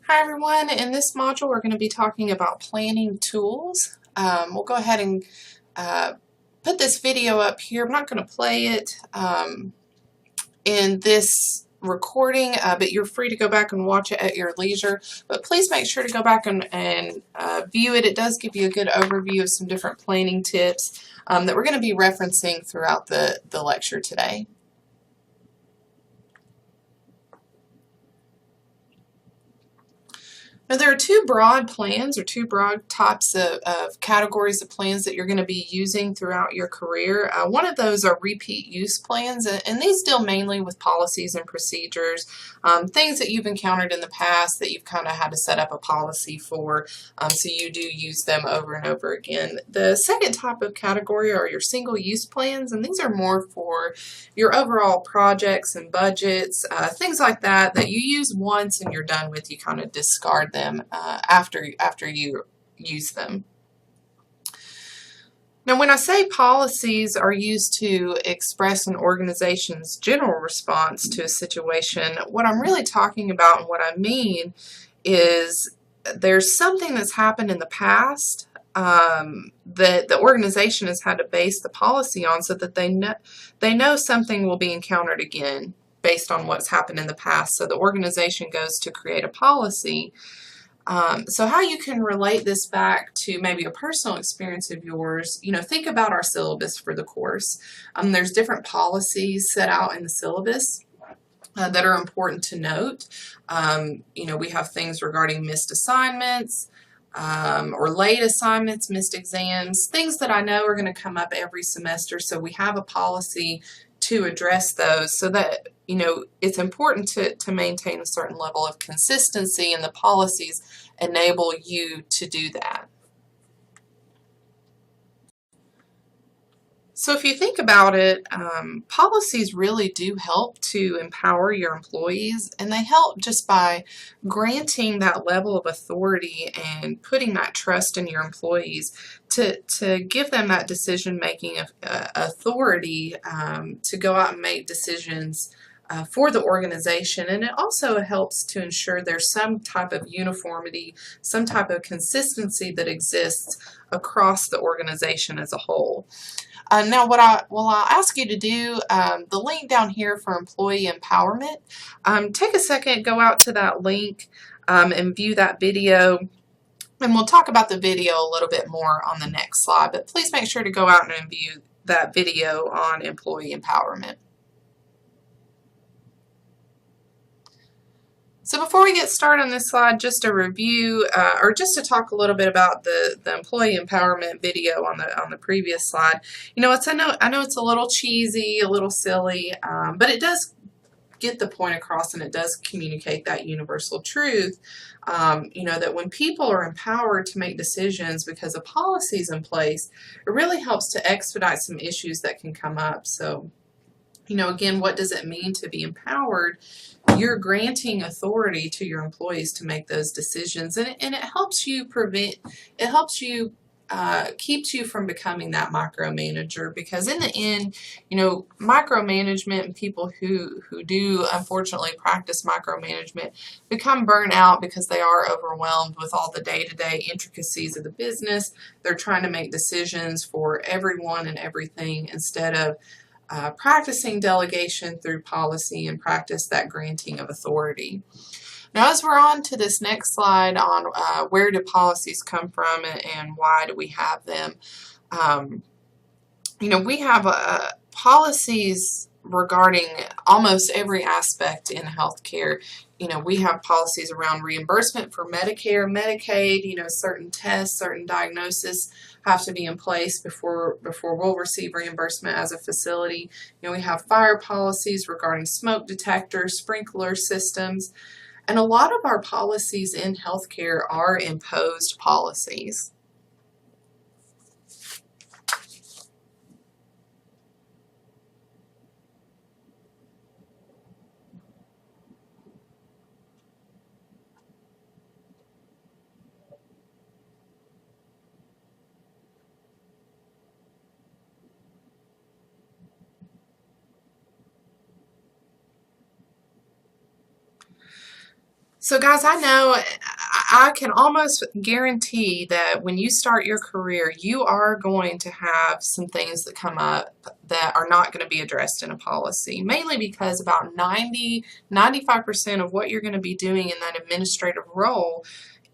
Hi everyone, in this module we're going to be talking about planning tools. We'll go ahead and put this video up here. I'm not going to play it in this recording, but you're free to go back and watch it at your leisure. But please make sure to go back and view it. It does give you a good overview of some different planning tips that we're going to be referencing throughout the lecture today. Now, there are two broad plans or two broad types of categories of plans that you're going to be using throughout your career. One of those are repeat use plans, and these deal mainly with policies and procedures, things that you've encountered in the past that you've kind of had to set up a policy for, so you do use them over and over again. The second type of category are your single use plans, and these are more for your overall projects and budgets, things like that that you use once and you're done with. You kind of discard them after you use them. Now, when I say policies are used to express an organization's general response to a situation, what I'm really talking about and what I mean is there's something that's happened in the past that the organization has had to base the policy on, so that they know something will be encountered again based on what's happened in the past. So the organization goes to create a policy. So how you can relate this back to maybe a personal experience of yours, think about our syllabus for the course. There's different policies set out in the syllabus that are important to note. We have things regarding missed assignments, or late assignments, missed exams, things that I know are going to come up every semester. So we have a policy to address those, so that it's important to maintain a certain level of consistency, and the policies enable you to do that. So if you think about it, policies really do help to empower your employees, and they help just by granting that level of authority and putting that trust in your employees to give them that decision-making authority to go out and make decisions for the organization. And it also helps to ensure there's some type of uniformity, some type of consistency that exists across the organization as a whole. Now, what I'll ask you to do, the link down here for employee empowerment, take a second, go out to that link and view that video. And we'll talk about the video a little bit more on the next slide, but please make sure to go out and view that video on employee empowerment. So before we get started on this slide, just a review, or just to talk a little bit about the employee empowerment video on the previous slide. I know it's a little cheesy, a little silly, but it does get the point across, and it does communicate that universal truth. That when people are empowered to make decisions because of policies in place, it really helps to expedite some issues that can come up. So, again, what does it mean to be empowered? You're granting authority to your employees to make those decisions, and it helps you keeps you from becoming that micromanager, because in the end, micromanagement and people who do unfortunately practice micromanagement become burnt out because they are overwhelmed with all the day-to-day intricacies of the business. They're trying to make decisions for everyone and everything instead of practicing delegation through policy and practice that granting of authority. Now, as we're on to this next slide on where do policies come from and why do we have them, we have policies regarding almost every aspect in healthcare. We have policies around reimbursement for Medicare, Medicaid. Certain tests, certain diagnoses have to be in place before we'll receive reimbursement as a facility. We have fire policies regarding smoke detectors, sprinkler systems, and a lot of our policies in healthcare are imposed policies. So guys, I know I can almost guarantee that when you start your career, you are going to have some things that come up that are not going to be addressed in a policy, mainly because about 95% of what you're going to be doing in that administrative role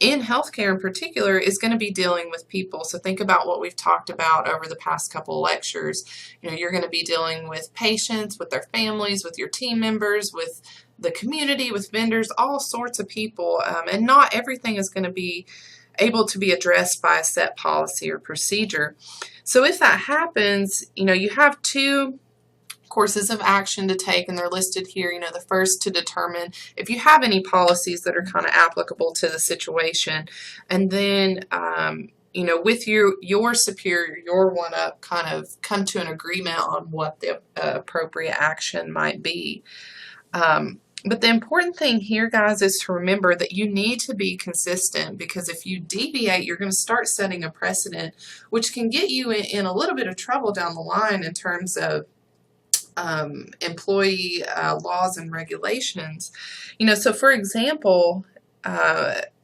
in healthcare in particular is going to be dealing with people. So think about what we've talked about over the past couple of lectures. You're going to be dealing with patients, with their families, with your team members, with the community, with vendors, all sorts of people, and not everything is going to be able to be addressed by a set policy or procedure. So if that happens, you have two courses of action to take, and they're listed here. The first, to determine if you have any policies that are kind of applicable to the situation, and then with your superior, your one-up, kind of come to an agreement on what the appropriate action might be. But the important thing here, guys, is to remember that you need to be consistent, because if you deviate, you're going to start setting a precedent, which can get you in a little bit of trouble down the line in terms of employee laws and regulations. So for example,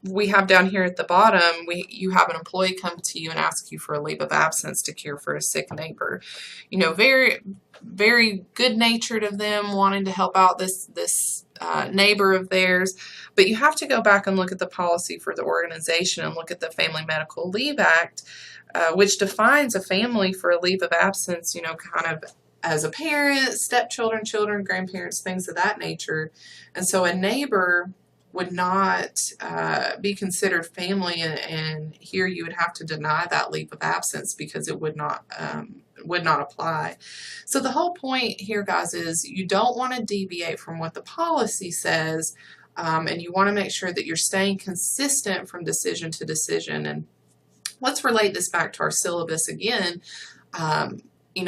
we have down here at the bottom, you have an employee come to you and ask you for a leave of absence to care for a sick neighbor. Very, very good-natured of them, wanting to help out this neighbor of theirs, but you have to go back and look at the policy for the organization and look at the Family Medical Leave Act, which defines a family for a leave of absence, kind of as a parent, stepchildren, children, grandparents, things of that nature. And so a neighbor would not be considered family, and here you would have to deny that leave of absence because it would not apply. So the whole point here, guys, is you don't want to deviate from what the policy says, and you want to make sure that you're staying consistent from decision to decision. And let's relate this back to our syllabus again.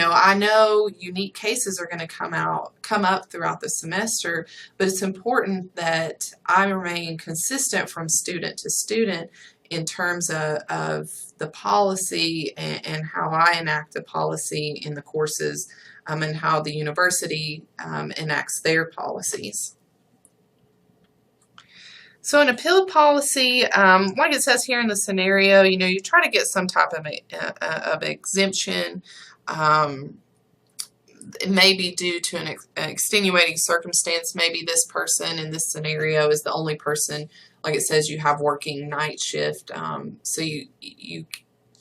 I know unique cases are going to come up throughout the semester, but it's important that I remain consistent from student to student in terms of the policy and how I enact the policy in the courses, and how the university enacts their policies. So an appeal policy, like it says here in the scenario, you try to get some type of exemption. It may be due to an extenuating circumstance. Maybe this person in this scenario is the only person, like it says, you have working night shift. So you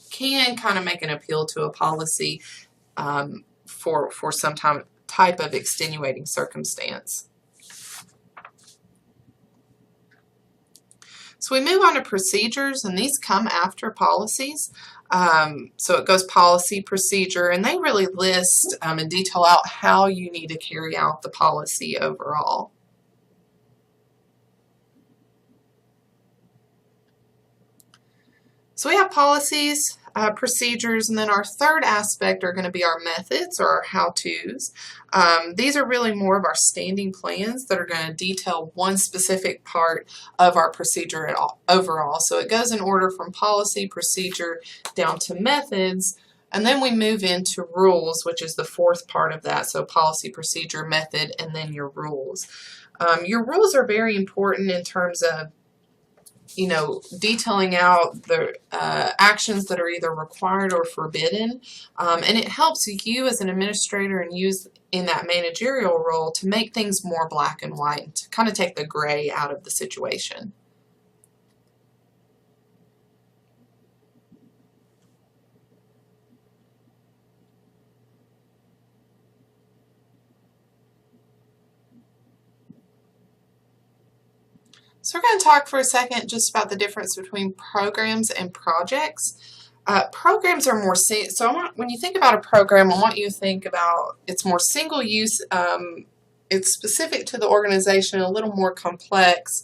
can kind of make an appeal to a policy for some type of extenuating circumstance. So we move on to procedures, and these come after policies. So it goes policy, procedure, and they really list and detail out how you need to carry out the policy overall. So we have policies, procedures, and then our third aspect are going to be our methods, or our how-tos. These are really more of our standing plans that are going to detail one specific part of our procedure overall. So it goes in order from policy, procedure, down to methods, and then we move into rules, which is the fourth part of that. So policy, procedure, method, and then your rules. Your rules are very important in terms of detailing out the actions that are either required or forbidden, and it helps you as an administrator and you in that managerial role to make things more black and white, to kind of take the gray out of the situation. So we're going to talk for a second just about the difference between programs and projects. Programs are more, when you think about a program, I want you to think about it's more single use, it's specific to the organization, a little more complex,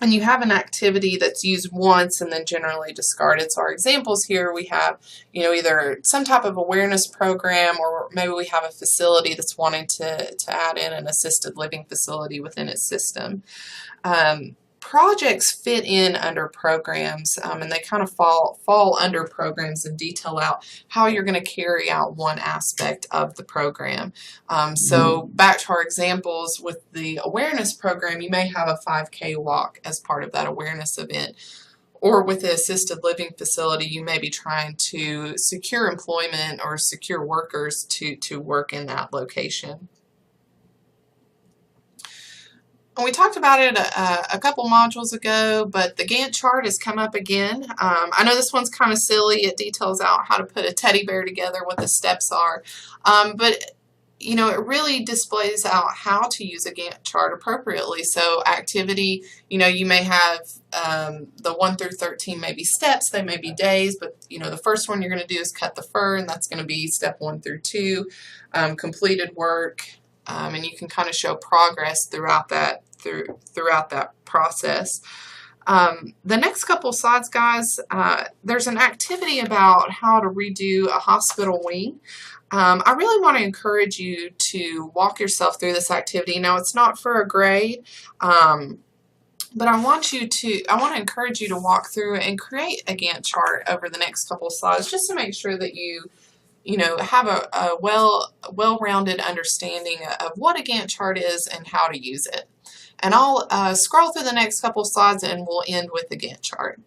and you have an activity that's used once and then generally discarded. So our examples here, we have, either some type of awareness program, or maybe we have a facility that's wanting to add in an assisted living facility within its system. projects fit in under programs, and they kind of fall under programs and detail out how you're going to carry out one aspect of the program. So back to our examples with the awareness program, you may have a 5K walk as part of that awareness event. Or with the assisted living facility, you may be trying to secure employment or secure workers to work in that location. And we talked about it a couple modules ago, but the Gantt chart has come up again. I know this one's kind of silly. It details out how to put a teddy bear together, what the steps are. But you know, it really displays out how to use a Gantt chart appropriately. So activity, you know, you may have the 1 through 13 may be steps, they may be days, but you know, the first one you're going to do is cut the fur, and that's going to be step 1 through 2, completed work, and you can kind of show progress throughout that process. The next couple slides, guys, there's an activity about how to redo a hospital wing. I really want to encourage you to walk yourself through this activity. Now, it's not for a grade, but I want to encourage you to walk through and create a Gantt chart over the next couple slides, just to make sure that you know, have a well-rounded understanding of what a Gantt chart is and how to use it. And I'll scroll through the next couple slides and we'll end with the Gantt chart.